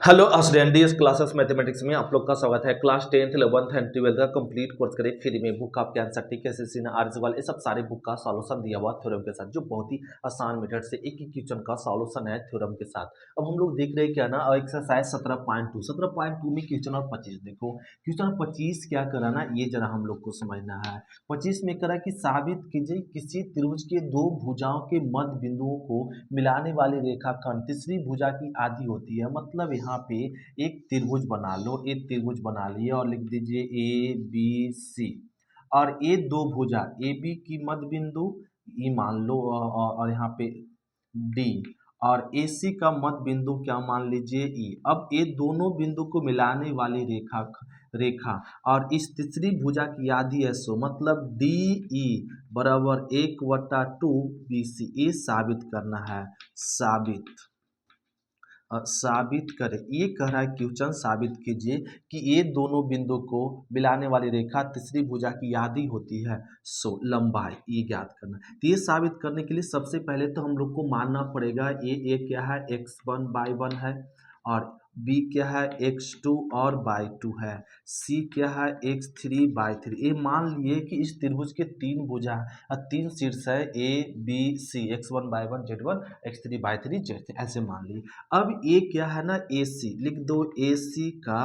Hello student, DS classes mathematics में आप लोग का स्वागत है। Class 10th 11th and 12th का कंप्लीट कोर्स करें फ्री में। बुक आपके आंसर टी केसीसी आर्जवाल ये सब सारे बुक का सॉल्यूशन दिया हुआ थ्योरम के साथ, जो बहुत ही आसान मेथड से एक ही क्वेश्चन का सॉल्यूशन है थ्योरम के साथ। अब हम लोग देख रहे हैं क्या ना, एक्सरसाइज 17.2 में क्वेश्चन और 25 देखो। क्वेश्चन और 25 क्या करा ना, ये जरा हम लोग को समझना है। 25 में करा कि साबित कीजिए किसी त्रिभुज के दो भुजाओं के मध्य बिंदुओं को मिलाने वाली रेखाखंड तीसरी भुजा की आधी होती है। मतलब यहाँ पे एक त्रिभुज बना लो, एक त्रिभुज बना लिए और लिख दीजिए ए बी सी, और ये दो भुजा ए बी की मध्य बिंदु ई मान लो, और यहाँ पे डी, और ए सी का मध्य बिंदु क्या मान लीजिए ई। अब ये दोनों बिंदु को मिलाने वाली रेखा और इस तीसरी भुजा की आधी है, सो मतलब डी ई बराबर 1/2 बी सी। ये साबित करना है। साबित करें, ये कह रहा है क्वेश्चन, साबित कीजिए कि ये दोनों बिंदु को मिलाने वाली रेखा तीसरी भुजा की आधी होती है, सो लंबाई ये ज्ञात करना। तो ये साबित करने के लिए सबसे पहले तो हम लोग को मानना पड़ेगा ये क्या है, x1/1 है, और b क्या है, x2 और y2 है, c क्या है, x3/3। ये मान लिए कि इस त्रिभुज के तीन भुजा तीन शीर्ष है, A B C, x1/1 z1 x3/3 z3, ऐसे मान लिए। अब ये क्या है ना, ए सी लिख दो, ए सी का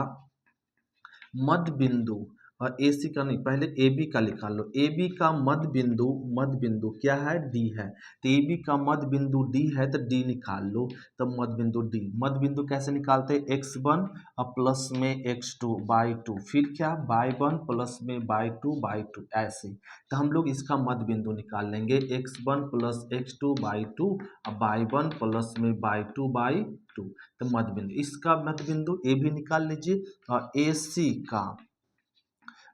मध्य बिंदु, और ए सी का नहीं, पहले ए बी का निकाल लो। ए बी का मध्य बिंदु क्या है, डी है। तो ए बी का मध्य बिंदु डी है, तो डी निकाल लो। तो मध्य बिंदु डी, मध्य बिंदु कैसे निकालते हैं, x1 और प्लस में x2/2, फिर क्या y1 प्लस में y2/2, ऐसे। तो हम लोग इसका मध्य बिंदु निकाल लेंगे, x1 प्लस x2/2 और y1 प्लस में y2/2। तो मध्य बिंदु, इसका मध्य बिंदु ए भी निकाल लीजिए, और ए सी का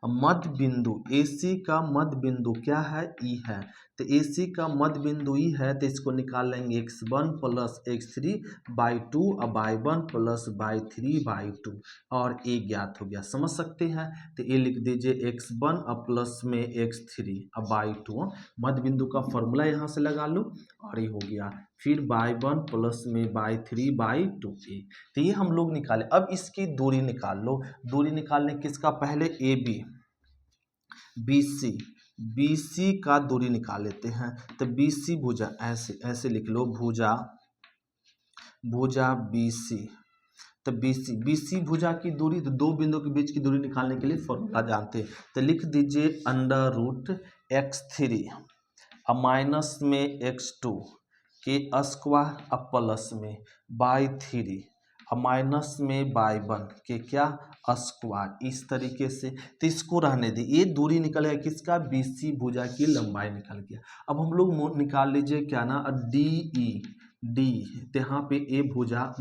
मध्य बिंदु, AC का मध्य बिंदु क्या है, ई है। तो AC का मध्य बिंदु ई है, तो इसको निकाल लेंगे x1 प्लस x3/2 और y1 प्लस y3/2, और ए ज्ञात हो गया, समझ सकते हैं। तो ये लिख दीजिए x1 और प्लस में x3 और y2, मध्य बिंदु का फॉर्मूला यहाँ से लगा लो, और ये हो गया। फिर y1 प्लस में y3/2 ए। तो ये हम लोग निकाले। अब इसकी दूरी निकाल लो। दूरी निकालने किसका, पहले ए बी बी सी का दूरी निकाल लेते हैं। तो बी सी भुजा, ऐसे ऐसे लिख लो, भुजा बी सी। तो बी सी भुजा की दूरी, तो दो बिंदु के बीच की दूरी निकालने के लिए फॉर्मूला जानते हैं। तो लिख दीजिए √x3 और माइनस में x2 के स्क्वायर और प्लस में y3 और माइनस में y1 के क्या स्क्वायर, इस तरीके से। तो इसको रहने दी, ये दूरी निकल गया किसका, BC भुजा की लंबाई निकल गया। अब हम लोग निकाल लीजिए क्या ना, डी, तो यहाँ पे ए भुजा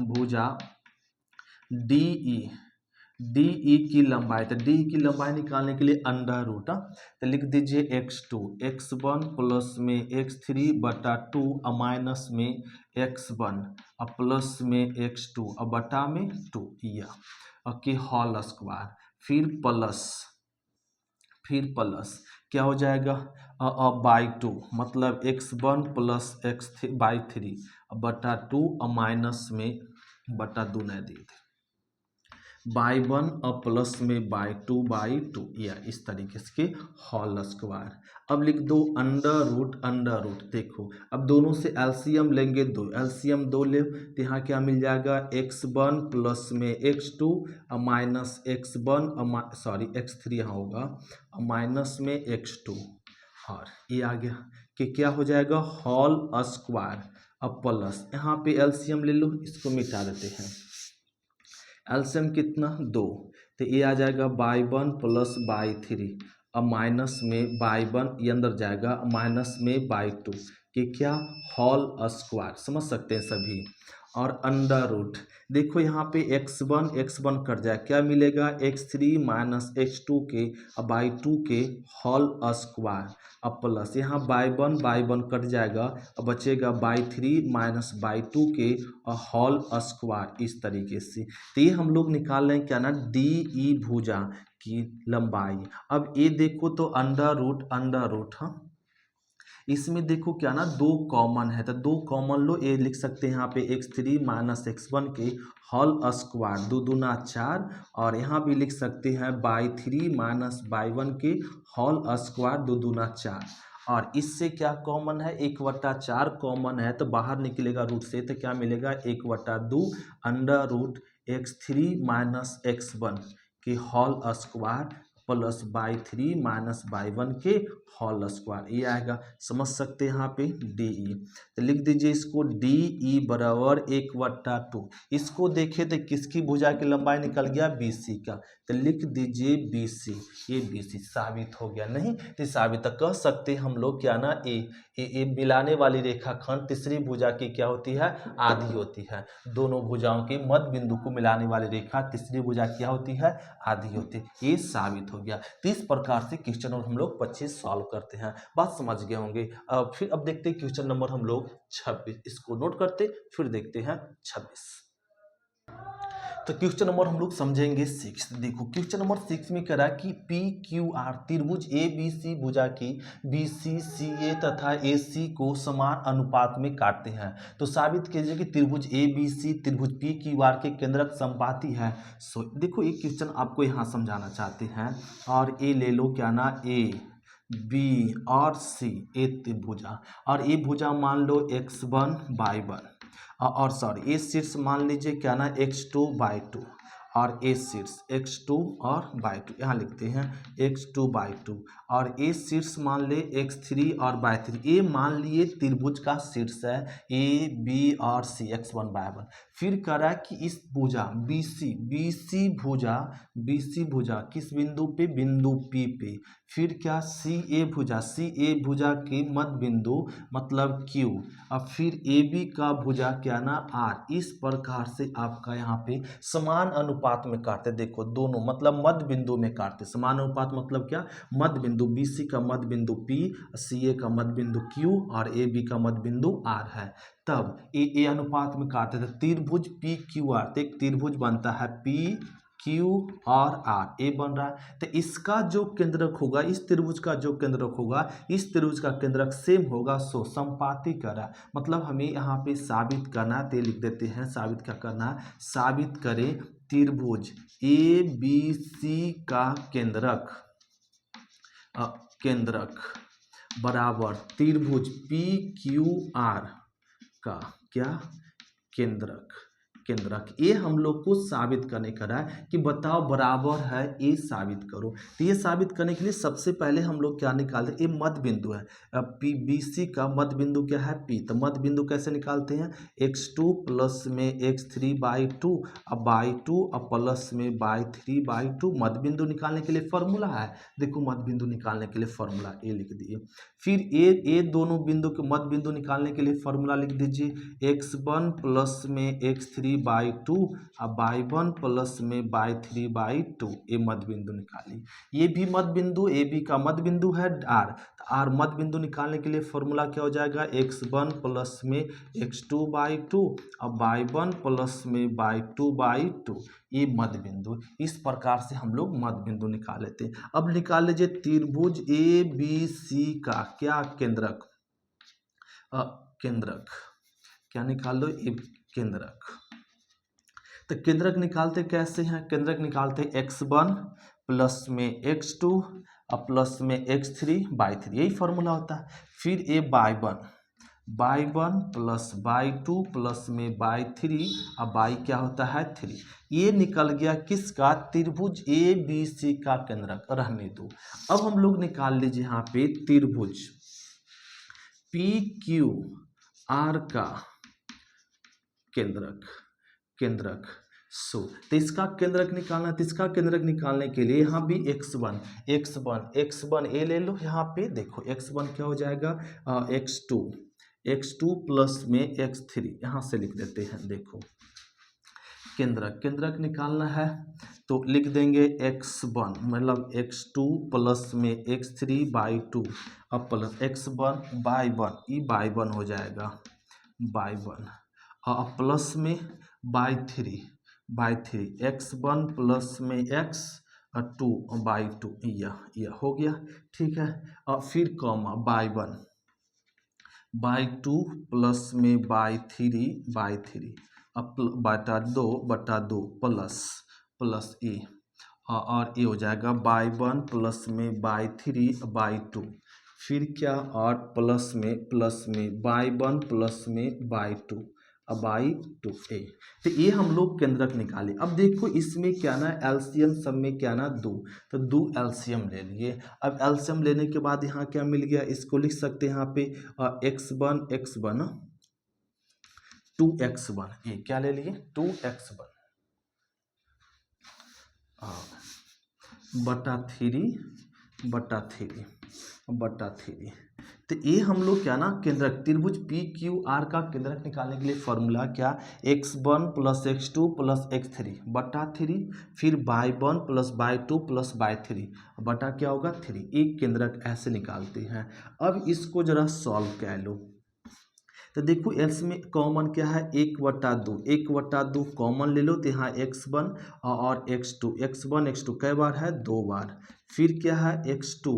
डी ई की लंबाई, तो डी की लंबाई निकालने के लिए √, तो लिख दीजिए x1 प्लस में x3/2 और माइनस में x1 और प्लस में x2 और बटा में 2 के होल स्क्वायर, फिर प्लस क्या हो जाएगा, y2 मतलब x1 प्लस x3/3 बटा 2 और माइनस में बटा 2 नहीं दी थी, y1 और प्लस में y2/2, या इस तरीके से होल स्क्वायर। अब लिख दो √, देखो अब दोनों से एलसीएम लेंगे, एलसीएम 2 ले, तो यहाँ क्या मिल जाएगा, x1 प्लस में x2 और माइनस x1 x3 यहाँ होगा, और माइनस में x2, और ये आ गया कि क्या हो जाएगा, होल स्क्वायर। अब प्लस यहाँ पे एलसीएम ले लो, इसको मिटा देते हैं। एलसीएम कितना, 2, तो ये आ जाएगा y1 प्लस y3 और माइनस में y1, ये अंदर जाएगा, माइनस में y2 कि क्या, होल स्क्वायर, समझ सकते हैं सभी। और √, देखो यहाँ पे x1 कट जाए, क्या मिलेगा, x3 माइनस x2 के और y2 के होल स्क्वायर, अब प्लस यहाँ y1 कट जाएगा, अब बचेगा y3 माइनस y2 के होल स्क्वायर, इस तरीके से। तो ये हम लोग निकाल रहे हैं क्या ना, डी ई भुजा की लंबाई। अब ये देखो तो √, हाँ, इसमें देखो क्या ना दो कॉमन है, तो दो कॉमन लो, ये लिख सकते हैं यहाँ पे x3 माइनस x1 के होल स्क्वायर, दो दूना चार, और यहाँ भी लिख सकते हैं by three minus y one के होल स्क्वायर, दो दूना चार। और इससे क्या कॉमन है, 1/4 कॉमन है, तो बाहर निकलेगा रूट से, तो क्या मिलेगा 1/2 under root x3 minus x1 के whole square plus y three minus y one के होल स्क्वायर, ये आएगा। समझ सकते हैं यहाँ पे डी ई, तो लिख दीजिए इसको डी ई बराबर 1/2। इसको देखें तो किसकी भुजा की लंबाई निकल गया, बी सी का, तो लिख दीजिए बी सी, ये बी सी साबित हो गया। नहीं तो साबित कह सकते हम लोग क्या ना ए मिलाने वाली रेखाखंड तीसरी भुजा की क्या होती है, आधी होती है। दोनों भुजाओं के मध्य बिंदु को मिलाने वाली रेखा तीसरी भुजा क्या होती है, आधी होती है, ये साबित हो गया। तो इस प्रकार से क्वेश्चन नंबर हम लोग 25 सॉल्व करते हैं, बात समझ गए होंगे। फिर अब देखते हैं क्वेश्चन नंबर हम लोग 26, इसको नोट करते फिर देखते हैं 26। तो क्वेश्चन नंबर हम लोग समझेंगे 6। देखो क्वेश्चन नंबर 6 में कह रहा है कि पी क्यू आर त्रिभुज ए बी सी भुजा की बी सी सी ए तथा ए सी को समान अनुपात में काटते हैं, तो साबित कीजिए कि त्रिभुज ए बी सी त्रिभुज पी क्यू आर के केंद्रक समपाती है। सो देखो एक क्वेश्चन आपको यहाँ समझाना चाहते हैं, और ए ले लो क्या ना, ए बी और सी, ए त्रिभुजा, और ए भुजा मान लो x1 बाई वन, और सॉरी ए शीर्ष मान लीजिए क्या ना x2 बाई टू, और ए शीर्ष x2 और बाई टू, यहाँ लिखते हैं x2 बाई टू, और ए शीर्ष मान ले x3 और बाई थ्री। ए मान लिए त्रिभुज का शीर्ष है ए बी और सी, x1 बाई वन। फिर कह रहा है कि इस भुजा बी सी भुजा किस बिंदु पे, बिंदु P पे। फिर क्या सी ए भुजा के मध्य बिंदु मतलब Q, और फिर ए बी का भुजा क्या ना R। इस प्रकार से आपका यहाँ पे समान अनुपात में काटते, देखो दोनों मतलब मध्य बिंदु में काटते। समान अनुपात मतलब क्या, मध्य बिंदु बी सी का मध्य बिंदु P, सी ए का मध्य बिंदु Q और ए बी का मध्य बिंदु R है, तब ए अनुपात में काटते थे। त्रिभुज पी क्यू आर, तो एक त्रिभुज बनता है पी क्यू और आर, ए बन रहा है। तो इसका जो केंद्रक होगा, इस त्रिभुज का जो केंद्रक होगा, इस त्रिभुज का केंद्रक सेम होगा, सो संपाती करा, मतलब हमें यहाँ पे साबित करना है, तो लिख देते हैं साबित क्या करना है, साबित करें त्रिभुज ए बी सी का केंद्रक बराबर त्रिभुज पी क्यू आर का क्या, केंद्रक। ये हम लोग को साबित करने का है कि बताओ बराबर है, ये साबित करो। तो ये साबित करने के लिए सबसे पहले हम लोग क्या निकालते हैं, ये मध्य बिंदु है, पी बी सी का मध्य बिंदु क्या है, पी। तो मध्य बिंदु कैसे निकालते हैं, x2 प्लस में x3 बाई टू, अब बाई टू, अब प्लस में बाई थ्री बाई टू। मध्य बिंदु निकालने के लिए फॉर्मूला है, देखो मध्य बिंदु निकालने के लिए फॉर्मूला ए लिख दिए। फिर ए दोनों बिंदु के मध्य बिंदु निकालने के लिए फॉर्मूला लिख दीजिए, x1 प्लस में x3 बाई टू, अब बाई वन प्लस में बाई थ्री बाई टू, ये मध्य बिंदु निकाली। ये भी मध्य बिंदु ए बी का मध्य बिंदु है आर, तो आर मध्य बिंदु निकालने के लिए फॉर्मूला क्या हो जाएगा, x1 प्लस में x2 बाई टू, अब बाई वन प्लस में बाई टू बाई टू, ये मध्य बिंदु। इस प्रकार से हम लोग मध्य बिंदु निकाल लेते हैं। अब निकाल लीजिए त्रिभुज ए बी सी का क्या, केंद्रक। क्या निकाल लो, ए केंद्रक। तो केंद्रक निकालते कैसे हैं, केंद्रक निकालते x1 प्लस में x2 और प्लस में x3 बाई थ्री, यही फॉर्मूला होता है। फिर A by one plus by two plus में बाई थ्री, और बाई क्या होता है 3। ये निकल गया किसका, त्रिभुज ए बी सी का केंद्रक। रहने दो, अब हम लोग निकाल लीजिए यहाँ पे त्रिभुज पी क्यू आर का केंद्रक। तो इसका केंद्रक निकालना, तो इसका केंद्रक निकालने के लिए यहाँ भी x1 ए ले लो। यहाँ पे देखो x1 क्या हो जाएगा, x2 प्लस में x3, यहाँ से लिख देते हैं। देखो केंद्रक निकालना है तो लिख देंगे x1 मतलब x2 प्लस में x3 बाई टू, अब प्लस x1 बाई वन, ये बाई वन हो जाएगा, बाई वन, और प्लस में बाई थ्री x1 प्लस में x 2 बाई टू, यह हो गया, ठीक है। और फिर comma by one, by 2 plus में बाई 3 अब बटा 2 प्लस प्लस ए और ये हो जाएगा बाई 1 प्लस में बाई 3 बाई 2 फिर क्या और प्लस में बाई 1 प्लस में बाई 2 अब बाई 2 ए। तो ये हम लोग केंद्रक निकाले। अब देखो इसमें क्या ना एलसीएम सब में क्या ना 2, तो 2 एलसीएम ले लिए। अब एलसीएम लेने के बाद यहाँ क्या मिल गया, इसको लिख सकते हैं यहाँ पे x1 2x1 ये क्या ले लिए 2x1 बटा 3 तो ये हम लोग क्या ना केंद्रक त्रिभुज पी क्यू आर का केंद्रक निकालने के लिए फॉर्मूला क्या x1 plus x2 plus x3 बटा 3 फिर by 1 plus by 2 plus by 3 बटा क्या होगा 3। एक केंद्रक ऐसे निकालते हैं। अब इसको जरा सॉल्व कर लो। तो देखो एल्स में कॉमन क्या है 1/2 कॉमन ले लो तो यहाँ x1 और x1 x2 कई बार है 2 बार। फिर क्या है x2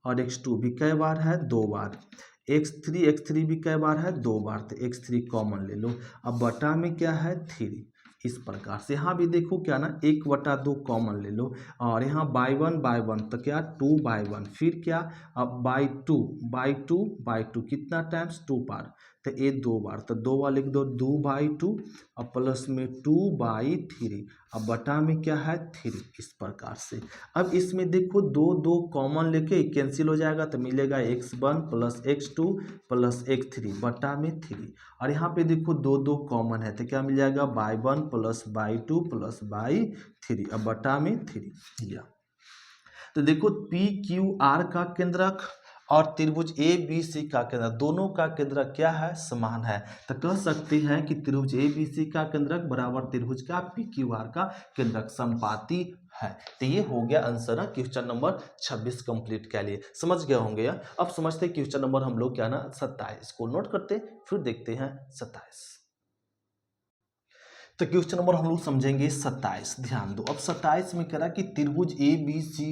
और x2 भी कई बार है 2 बार। x3 भी कई बार है 2 बार, तो x3 कॉमन ले लो। अब बटा में क्या है 3। इस प्रकार से यहाँ भी देखो क्या ना 1/2 कॉमन ले लो और यहाँ बाई 1 तो क्या 2/1 फिर क्या अब बाई 2 कितना टाइम्स 2 बार, तो ये 2 बार, तो 2 बार लिख दो 2/2 और प्लस में 2/3 अब बटा में क्या है 3। इस प्रकार से अब इसमें देखो 2 कॉमन लेके कैंसिल हो जाएगा तो मिलेगा x1 plus x2 plus x3 बटा में 3 और यहाँ पे देखो 2 कॉमन है तो क्या मिल जाएगा by 1 plus by 2 plus by 3 अब बटा में 3 लिया। तो देखो पी क्यू आर का केंद्रक और त्रिभुज ए बी सी का केंद्रक दोनों का केंद्रक क्या है समान है। तो कह सकते हैं कि त्रिभुज ए बी सी का केंद्रक बराबर त्रिभुज का पी क्यू आर का केंद्रक समपाती है। तो ये हो गया आंसर है क्वेश्चन नंबर 26 कंप्लीट के लिए। समझ गए होंगे यार। अब समझते हैं क्वेश्चन नंबर हम लोग क्या ना 27 को नोट करते फिर देखते हैं 27। तो क्वेश्चन नंबर हम लोग समझेंगे 27। ध्यान दो। अब 27 में कह रहा है कि त्रिभुज ए बी सी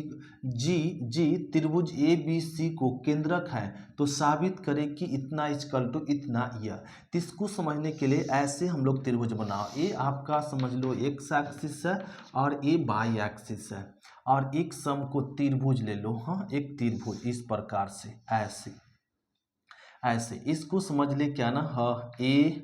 जी त्रिभुज ए बी सी को केंद्रक है तो साबित करें कि इतना इक्वल टू इतना यह। तो इसको समझने के लिए ऐसे हम लोग त्रिभुज बनाओ। ये आपका समझ लो एक्स एक्सिस है और ये वाई एक्सिस है और एक सम को त्रिभुज ले लो। हाँ एक त्रिभुज इस प्रकार से ऐसे इसको समझ ले क्या ना हाँ ए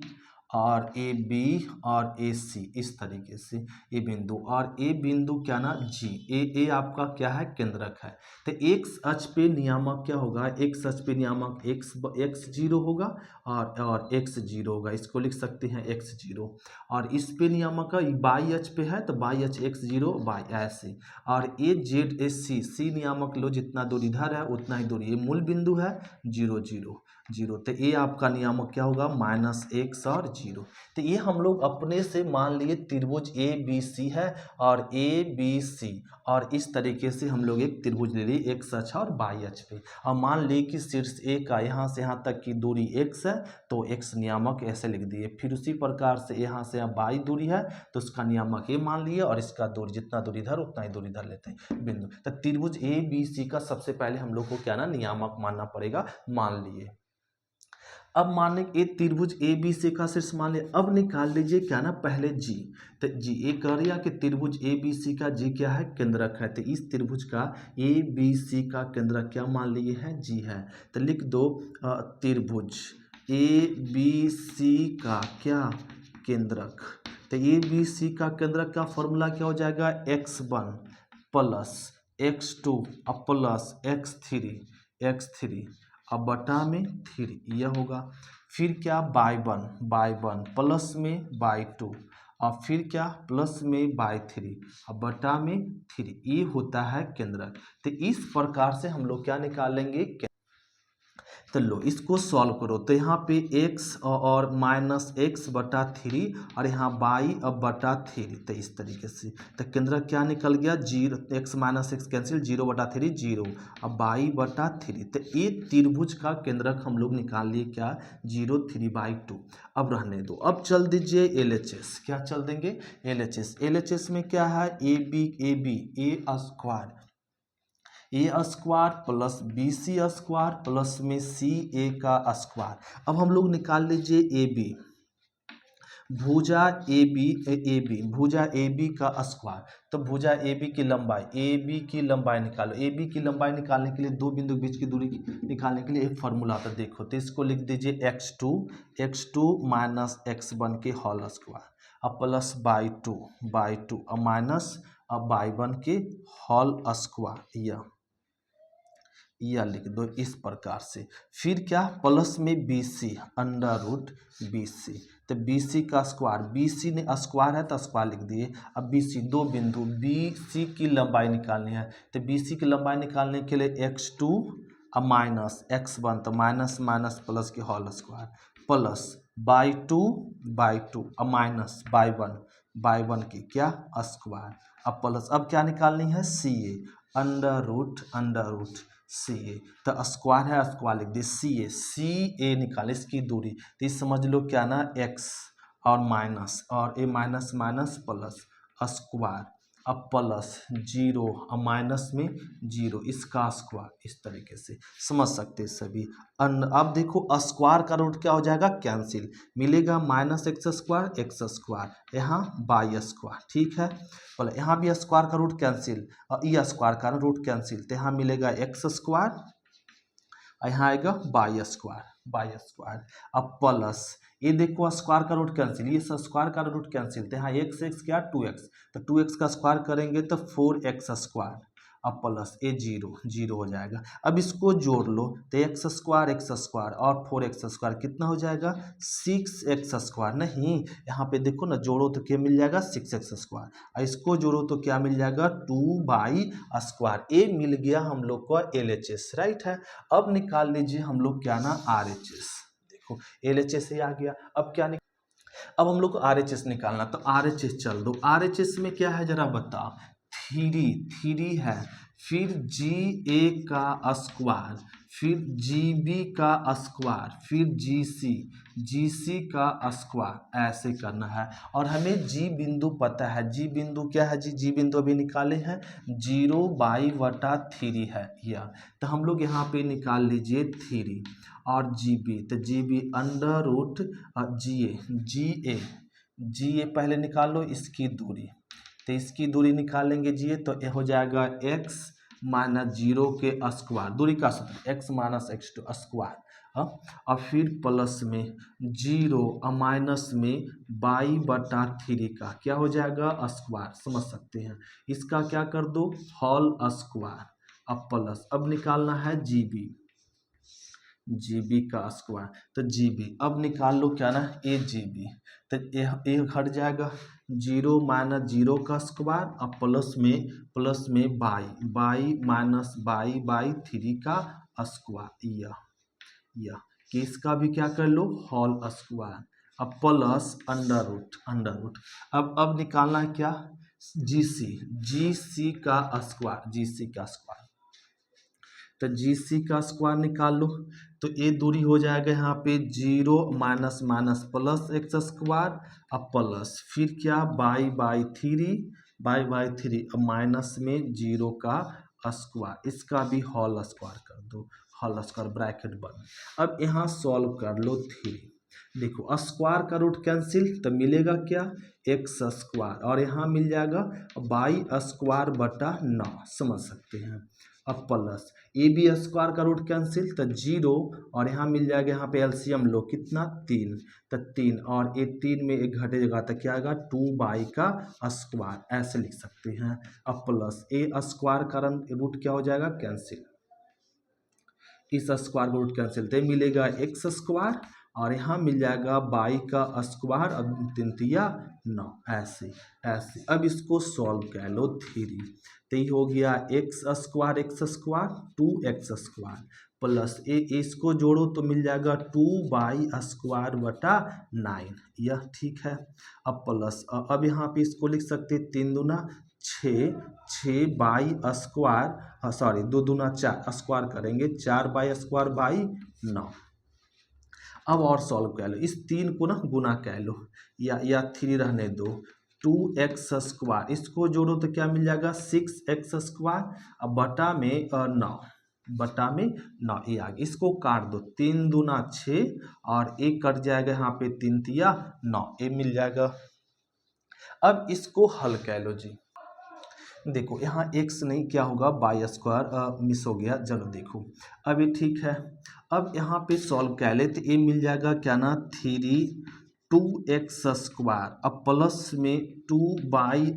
और ए बी और ए सी इस तरीके से ए बिंदु और ए बिंदु क्या ना जी ए आपका क्या है केंद्रक है। तो एक्स अक्ष पे नियामक क्या होगा एक्स अक्ष पे नियामक एक्स जीरो होगा और एक्स जीरो होगा। इसको लिख सकते हैं एक्स जीरो और इस पे नियामक बाई अक्ष पे है तो बाई अक्ष एक्स जीरो बाई ऐसे और ए जेड ए सी नियामक लो जितना दूरी इधर है उतना ही दूरी ये मूल बिंदु है 0 तो ये आपका नियामक क्या होगा -x और 0। तो ये हम लोग अपने से मान लिए त्रिभुज ए बी सी है और ए बी सी और इस तरीके से हम लोग एक त्रिभुज ले लिए एक्स अक्ष और वाई अक्ष पे और मान लिए कि शीर्ष ए का यहाँ से यहाँ तक की दूरी x है तो x नियामक ऐसे लिख दिए। फिर उसी प्रकार से यहाँ से यहाँ बाई दूरी है तो उसका नियामक ये मान लिए और इसका दूरी जितना दूरी इधर उतना ही दूरी इधर लेते हैं बिंदु। तो त्रिभुज ए बी सी का सबसे पहले हम लोग को क्या ना नियामक मानना पड़ेगा। मान लिए अब मानने ए त्रिभुज ए बी सी का शीर्ष मान लिया। अब निकाल लीजिए क्या ना पहले जी। तो जी ये कह रहा कि त्रिभुज ए बी सी का जी क्या है केंद्रक है। तो इस त्रिभुज का ए बी सी का केंद्रक क्या मान लिए है जी है। तो लिख दो त्रिभुज ए बी सी का क्या केंद्रक। तो ए बी सी का केंद्रक का फॉर्मूला क्या हो जाएगा x1 plus x2 plus x3 अब बटा में 3 यह होगा। फिर क्या बाई 1 प्लस में बाई 2 और फिर क्या प्लस में बाई 3 अब बटा में 3 ये होता है केंद्रक। तो इस प्रकार से हम लोग क्या निकालेंगे तो लो इसको सॉल्व करो। तो यहाँ पे x और -x/3 और यहाँ बाई अब बटा 3 तो इस तरीके से तो केंद्रक क्या निकल गया 0 x -x कैंसिल 0/3 0 अब बाई बटा 3। तो ये त्रिभुज का केंद्रक हम लोग निकाल लिए क्या 0 3/2। अब रहने दो। अब चल दीजिए LHS क्या चल देंगे LHS में क्या है A B A square A square plus B C square plus में सी ए का स्क्वायर। अब हम लोग निकाल लीजिए ए बी, भुजा भुजा ए बी का स्क्वायर। तो भुजा ए बी की लंबाई, ए बी की लंबाई निकालो। ए बी की लंबाई निकालने के लिए दो बिंदु के बीच की दूरी निकालने के लिए एक फार्मूला आता है, देखो। तो इसको लिख दीजिए x2 माइनस x1 के होल स्क्वायर, अब प्लस बाई टू अब माइनस अब बाई वन के होल स्क्वायर, यह लिख दो इस प्रकार से। फिर क्या, प्लस में B C under root B C. तो बी सी का स्क्वायर, बी सी ने स्क्वायर है तो स्क्वायर लिख दिए। अब बी सी, दो बिंदु बी सी की लंबाई निकालनी है। तो बी सी की लंबाई निकालने के लिए x2 अब माइनस x1, तो माइनस माइनस प्लस के whole square plus by two अब माइनस बाई वन की क्या स्क्वायर, अब प्लस। अब क्या निकालनी है, सी ए अंडर रूट सी ए। तो स्क्वायर है, स्क्वायर लिख दी, सी ए निकाले इसकी दूरी। तो समझ लो क्या ना, एक्स और माइनस और ए माइनस माइनस प्लस स्क्वायर, अब प्लस जीरो अब माइनस में जीरो, इसका स्क्वायर, इस तरीके से समझ सकते हैं सभी। अब देखो स्क्वायर का रूट क्या हो जाएगा, कैंसिल, मिलेगा माइनस एक्स स्क्वायर यहाँ बाई स्क्वायर, ठीक है। बोले यहाँ भी स्क्वायर का रूट कैंसिल और ई स्क्वायर का रूट कैंसिल, तो यहाँ मिलेगा एक्स स्क्वायर, यहाँ आएगा बाई स्क्वायर अब प्लस ये देखो स्क्वायर का रूट कैंसिल, ये स्क्वायर का रूट कैंसिल, तो यहाँ एक्स क्या 2x, तो 2x का स्क्वायर करेंगे तो 4x स्क्वायर, अब प्लस ये जीरो हो जाएगा। अब इसको जोड़ लो तो एक्स स्क्वायर और 4x स्क्वायर कितना हो जाएगा, 6x स्क्वायर। नहीं, यहाँ पे देखो ना, जोड़ो तो क्या मिल जाएगा 6x स्क्वायर, और इसको जोड़ो तो क्या मिल जाएगा 2 स्क्वायर। ये मिल गया हम लोग को LHS, राइट है। अब निकाल लीजिए हम लोग क्या ना RHS, देखो LHS ही आ गया। अब क्या अब हम लोग को RHS निकालना, तो RHS चल दो। RHS में क्या है जरा बताओ, थ्री है, फिर GA का स्क्वायर, फिर GB का स्क्वायर, फिर GC का स्क्वायर, ऐसे करना है। और हमें G बिंदु पता है, G बिंदु क्या है जी, G बिंदु अभी निकाले हैं 0/3 है यह। तो हम लोग यहाँ पे निकाल लीजिए 3 और GB, तो GB अंडर रूट GA पहले निकालो इसकी दूरी, तो इसकी दूरी निकालेंगे GA, तो ये हो जाएगा x माइनस 0 के स्क्वायर, दूरी का सूत्र x माइनस x2 स्क्वायर, और फिर प्लस में 0 और माइनस में बाई/3 का क्या हो जाएगा स्क्वायर, समझ सकते हैं। इसका क्या कर दो होल स्क्वायर, अब प्लस, अब निकालना है GB का स्क्वायर, तो GB अब निकाल लो क्या ना AGB, तो ये हट जाएगा 0 माइनस 0 का स्क्वायर अब प्लस में बाई माइनस बाई/3 का स्क्वायर, यह कि इसका भी क्या कर लो होल स्क्वायर, अब प्लस अंडर रूट। अब निकालना है क्या GC का स्क्वायर, तो GC का स्क्वायर निकाल लो, तो ये दूरी हो जाएगा यहाँ पे 0 minus minus plus x square, अब प्लस फिर क्या बाई/3 अब माइनस में 0 का स्क्वायर, इसका भी होल स्क्वायर कर दो, होल स्क्वायर ब्रैकेट बंद। अब यहाँ सॉल्व कर लो 3, देखो स्क्वायर का रूट कैंसिल, तो मिलेगा क्या एक्स स्क्वायर, और यहाँ मिल जाएगा बाई/9, समझ सकते हैं। अब प्लस ए बी स्क्वायर का रूट कैंसिल, तो 0, और यहाँ मिल जाएगा, यहाँ पे एलसीएम लो कितना 3, तो 3 और ये 3 में एक घटेगा तो क्या आएगा 2 का स्क्वायर, ऐसे लिख सकते हैं। अब प्लस ए स्क्वायर का रूट क्या हो जाएगा कैंसिल, इस स्क्वायर का रूट कैंसिल, तो मिलेगा एक्स स्क्वायर, और यहाँ मिल जाएगा बाई का स्क्वायर, अब 3×9, ऐसे। अब इसको सॉल्व कर लो 3, तो ये हो गया x square 2x square plus इसको जोड़ो तो मिल जाएगा 2/9, यह ठीक है। अब प्लस अब यहाँ पे इसको लिख सकते 3 दूना 6 बाई स्क्वायर, सॉरी 2 दूना 4 स्क्वायर करेंगे 4/9। अब और सॉल्व कर लो, इस 3 को ना गुना कर लो, या 3 रहने दो, 2x², इसको जोड़ो तो क्या मिल जाएगा 6x², अब बटा में 9, बटा में 9 ये आ गया। इसको काट दो, 3 दूना 6 और एक कट जाएगा यहाँ पे 3 तिया 9, ये मिल जाएगा। अब इसको हल कह लो जी। देखो यहाँ x नहीं क्या होगा y², मिस हो गया, चलो देखो अब ये ठीक है। अब यहाँ पे सॉल्व कर ले तो ये मिल जाएगा क्या ना 2x², अब प्लस में 2y²,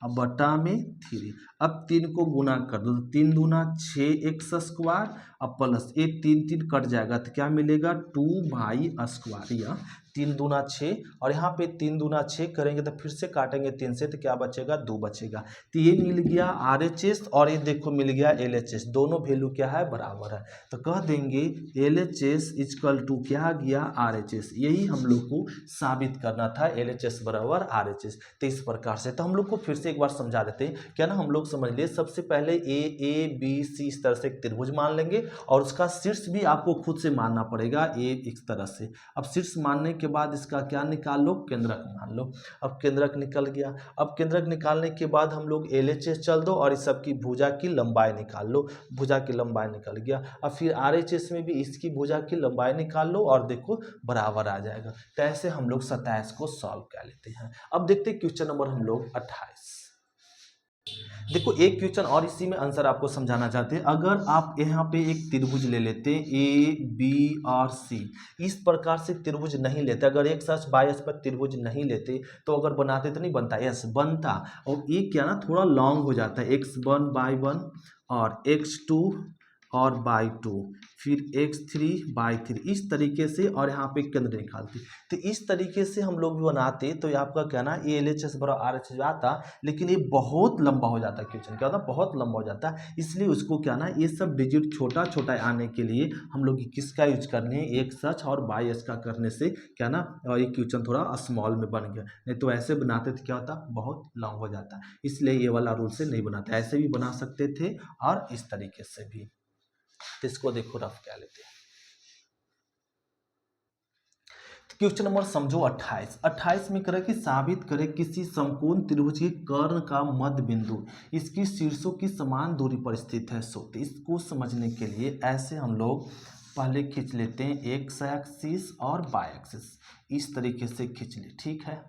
अब बटा में 3, अब 3 को गुना कर दो, 3 दूना 6x², अब प्लस ये 3 3 कट जाएगा तो क्या मिलेगा 2y², या 3 दूना 6 और यहाँ पे 3 दूना 6 करेंगे तो फिर से काटेंगे 3 से तो क्या बचेगा 2 बचेगा। तो ये मिल गया RHS और ये देखो मिल गया LHS, दोनों वैल्यू क्या है बराबर है, तो कह देंगे LHS इक्वल टू क्या आ गया RHS। यही हम लोग को साबित करना था, LHS बराबर RHS। तो इस प्रकार से तो हम लोग को फिर से एक बार समझा देते हैं क्या ना, हम लोग समझ लिए सबसे पहले ABC इस तरह से एक त्रिभुज मान लेंगे और उसका शीर्ष भी आपको खुद से मानना पड़ेगा इस तरह से। अब शीर्ष मानने के बाद इसका क्या निकाल लो केंद्रक मान लो। अब केंद्रक निकल गया, अब केंद्रक निकालने के बाद हम लोग LHS चल दो और इस सब की भुजा की लंबाई निकाल लो, भुजा की लंबाई निकल गया। अब फिर RHS में भी इसकी भुजा की लंबाई निकाल लो और देखो बराबर आ जाएगा। तो ऐसे हम लोग 27 को सॉल्व कर लेते हैं। अब देखते हैं क्वेश्चन नंबर हम लोग 28। देखो एक क्वेश्चन और इसी में आंसर आपको समझाना चाहते हैं। अगर आप यहाँ पे एक त्रिभुज ले लेते AB और C, इस प्रकार से त्रिभुज नहीं लेते, अगर एक सच बायस पर त्रिभुज नहीं लेते तो अगर बनाते तो नहीं बनता, यस बनता। और ये क्या ना थोड़ा लॉन्ग हो जाता है, x1/1 और x2 और बाई 2, फिर x3/3 इस तरीके से, और यहाँ पे केंद्र निकालते। तो इस तरीके से हम लोग भी बनाते तो ये आपका क्या ना ये LHS बराबर RHS आता, लेकिन ये बहुत लंबा हो जाता है क्वेश्चन, क्या होता बहुत लंबा हो जाता है। इसलिए उसको क्या ना ये सब डिजिट छोटा छोटा आने के लिए हम लोग किसका यूज करने हैं, एक सच और बायस का करने से क्या ना ये क्वेश्चन थोड़ा स्मॉल में बन गया। नहीं तो ऐसे बनाते तो क्या होता बहुत लॉन्ग हो जाता, इसलिए ये वाला रूल से नहीं बनाते, ऐसे भी बना सकते थे और इस तरीके से भी। तो इसको देखो रफ क्या लेते हैं। क्वेश्चन नंबर समझो 28 में करे कि साबित करे किसी समकोण त्रिभुज के कर्ण का मध्य बिंदु इसकी शीर्षों की समान दूरी पर स्थित है। तो इसको समझने के लिए ऐसे हम लोग पहले खींच लेते हैं एक्स एक्सिस और वाई एक्सिस, इस तरीके से खींच ले, ठीक है।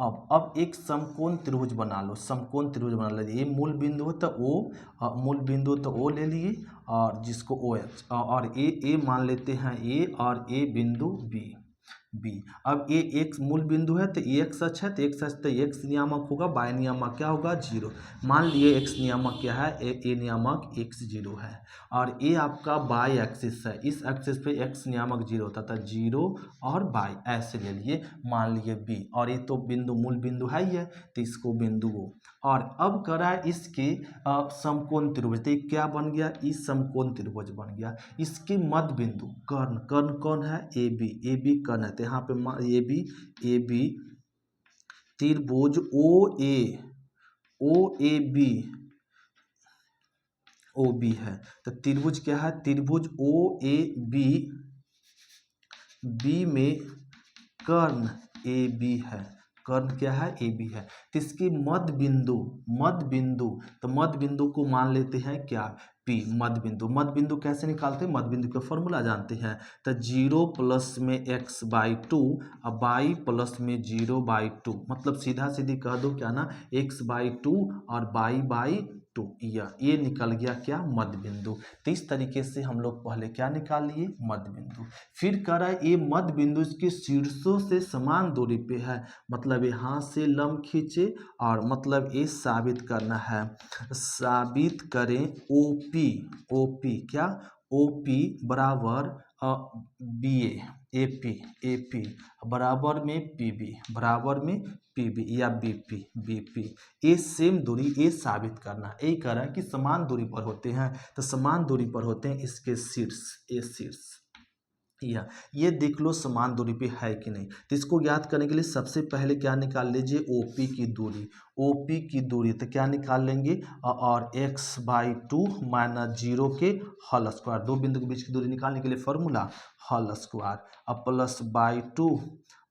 अब एक समकोण त्रिभुज बना लो, समकोण त्रिभुज बना लो, ये मूल बिंदु हो तो ओ, मूल बिंदु तो ओ ले लिए और जिसको ओ एच, और ए मान लेते हैं ए, और ए बिंदु बी। अब ये एक मूल बिंदु है तो एक सच है, तो एक सच तो एक्स नियामक होगा, बाय नियामक क्या होगा 0। मान लिए एक्स नियामक क्या है, ए नियामक x 0 है, और ये आपका बाय एक्सिस है, इस एक्सिस पे एक्स नियामक 0 होता था, 0 और बाय ऐसे ले लिए, मान लिए b, और ये तो बिंदु मूल बिंदु है ही है तो इसको बिंदु ओ। और अब करा इसके समकोण त्रिभुज, तो क्या बन गया, इस समकोण त्रिभुज बन गया। इसके मध्य बिंदु कर्ण, कर्ण कौन है ए बी कर्ण है, तो यहाँ पे ए बी त्रिभुज ओ बी है, तो त्रिभुज क्या है, त्रिभुज बी में कर्ण ए बी है, कर्ण क्या है ए बी है। तो इसके मध्य बिंदु तो मध्य बिंदु को मान लेते हैं क्या P, मध्य बिंदु कैसे निकालते हैं, मध्य बिंदु का फॉर्मूला जानते हैं, तो 0 प्लस में x/2 और y प्लस में 0/2, मतलब सीधा सीधी कह दो क्या ना x/2 और y/2, ये निकल गया क्या मध्य बिंदु। तो इस तरीके से हम लोग पहले क्या निकाल लिए मध्य बिंदु। फिर कह रहा है ये मध्य बिंदु इसके शीर्षों से समान दूरी पे है, मतलब यहाँ से लंब खींचे और मतलब ये साबित करना है, साबित करें OP क्या OP बराबर AP बराबर में PB या BP, ये सेम दूरी ये साबित करना, यही कह रहा है कि समान दूरी पर होते हैं, तो समान दूरी पर होते हैं इसके शीर्ष या ये देख लो समान दूरी पे है कि नहीं। तो इसको ज्ञात करने के लिए सबसे पहले क्या निकाल लीजिए OP की दूरी, तो क्या निकाल लेंगे और x/2 माइनस 0 के होल स्क्वायर, दो बिंदु के बीच की दूरी निकालने के लिए फॉर्मूला होल स्क्वायर, अब प्लस/2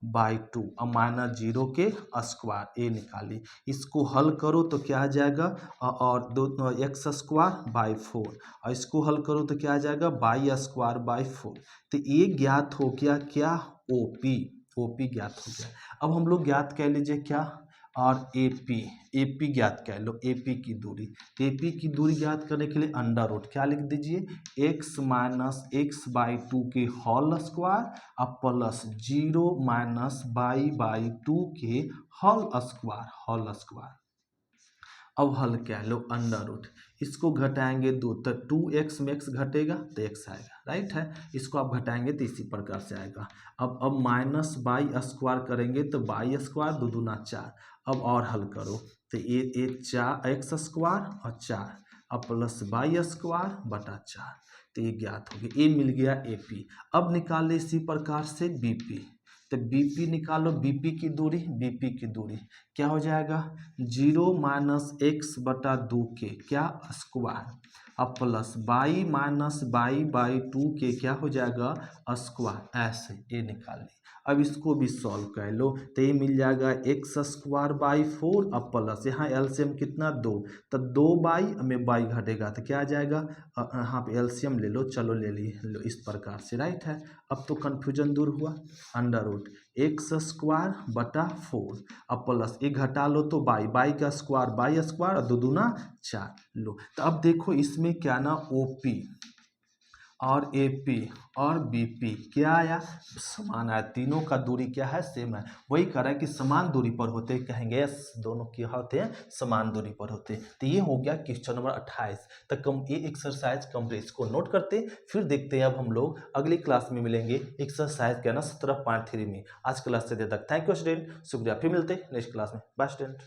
बाई टू, अब माइनस जीरो के स्क्वायर ए निकाली, इसको हल करो तो क्या आ जाएगा और दो एक्स स्क्वायर बाई फोर, और इसको हल करो तो क्या आ जाएगा बाई स्क्वायर बाई फोर। तो ये ज्ञात हो गया क्या, ओपी, ओपी ज्ञात हो गया। अब हम लोग ज्ञात कह लीजिए क्या, और एपी, एपी ज्ञात कर लो, एपी की दूरी। एपी की दूरी ज्ञात करने के लिए अंडर रूट क्या लिख दीजिए, x minus x by two के होल स्क्वायर अब plus zero minus by two के होल स्क्वायर, होल स्क्वायर। अब हल क्या लो, अंडर रूट, इसको घटाएंगे दो तो टू एक्स में एक्स घटेगा तो एक्स आएगा, राइट है। इसको आप घटाएंगे तो इसी प्रकार से आएगा। अब माइनस बाई स्क्वायर करेंगे तो बाई स्क्वायर दो दूना चार, अब और हल करो तो ये चार एक्स स्क्वायर और चार, अब प्लस बाई स्क्वायर बटा चार, तो ये ज्ञात हो गया, ये मिल गया एपी। अब निकाले इसी प्रकार से बीपी, तो बीपी निकालो, बीपी की दूरी, बीपी की दूरी क्या हो जाएगा, जीरो माइनस एक्स बटा दो के क्या स्क्वायर, अब plus by minus by two के क्या हो जाएगा स्क्वायर, ऐसे ये निकाल ली। अब इसको भी सॉल्व कर लो तो ये मिल जाएगा एक्स स्क्वायर बाई फोर, अब प्लस यहाँ एलसीएम कितना दो, तो दो बाई में बाई घटेगा तो क्या आ जाएगा, यहाँ पे एलसीएम ले लो, चलो ले लिए लो, इस प्रकार से, राइट है। अब तो कन्फ्यूजन दूर हुआ, अंडर रूट एक्स स्क्वायर बटा फोर, अब प्लस एक घटा लो तो बाई का स्क्वायर बाई स्क्वायर और दो दूना चार, लो तो अब देखो इसमें क्या ना ओपी और एपी और बीपी क्या आया, समान आया, तीनों का दूरी क्या है, सेम है। वही कह रहा है कि समान दूरी पर होते कहेंगे दोनों क्या होते हैं, समान दूरी पर होते। तो ये हो गया क्वेश्चन नंबर 28 तक। हम ये एक्सरसाइज कंप्लीट, इसको नोट करते फिर देखते हैं। अब हम लोग अगली क्लास में मिलेंगे एक्सरसाइज क्या ना 17.3 में। आज क्लास से देर तक थैंक यू स्टूडेंट, शुक्रिया, फिर मिलते नेक्स्ट क्लास में, बाय स्टूडेंट।